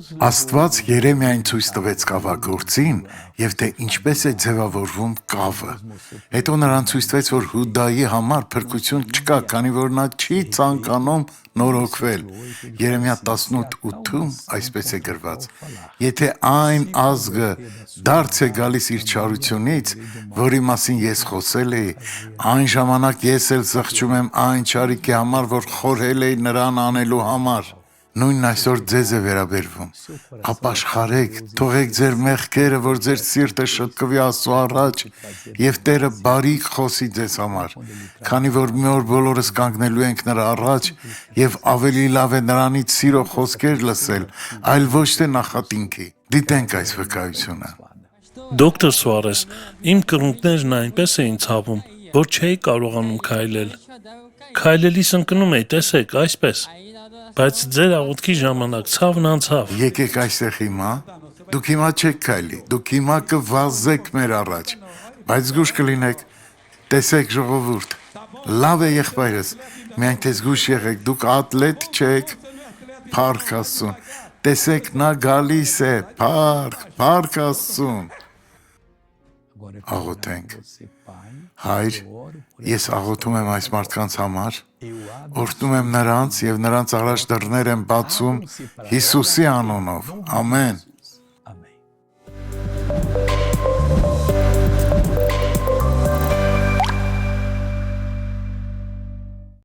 Աստված Երեմիային ցույց տվեց կավագործին եւ թե ինչպես է ձևավորվում կավը։ Հետո նրան ցույց տվեց, որ Հուդայի համար փրկություն չկա, քանի որ նա չի ցանկանում նորոգվել։ Երեմիա 18:8-ում այսպես է գրված. Եթե այն ազգը դարձ է գալիս իր չարությունից, որի մասին ես խոսել էի, այն ժամանակ ես էլ զղջում եմ այն չարիքի համար, որ խորհել էի նրան անելու համար։ Նույնն այսօր ձեզ է վերաբերվում։ Ապաշխարեք, թողեք ձեր մեղքերը, որ ձեր սիրտը շտկվի Աստծո առաջ, եւ Տերը բարիք խոսի ձեզ համար, քանի որ մի օր բոլորս կանգնելու ենք նրա առաջ, եւ ավելի լավ է նրանից սիրո խոսքեր լսել, այլ ոչ թե նախատինքի։ Դիտենք այս վկայությունը։ Դոկտոր Սուարես, իմ կրունկներն այնպես էին ցավում, որ չէի կարողանում քայլել։ Քայլելիս ընկնում էի, տեսեք, այսպես։ Բայց ձեր աղոթքի ժամանակ ցավն անցավ։ Եկեք այստեղ հիմա։ Դուք հիմա չեք քայլի, դուք հիմա կվազեք մեր առաջ, բայց զգուշ կլինեք։ Տեսեք ժողովուրդ, լավ է եղբայրս, միայն թե զգուշ եղեք, դուք ատլետ չեք։ Փառք Աստծուն։ Տեսեք, նա գալիս է, փառք Աստծուն։ Աղոթենք։ Հայր, ես աղոթում եմ այս մարդկանց համար, օրհնում եմ նրանց եւ նրանց առաջ դռներ եմ բացում Հիսուսի անունով։ Ամեն։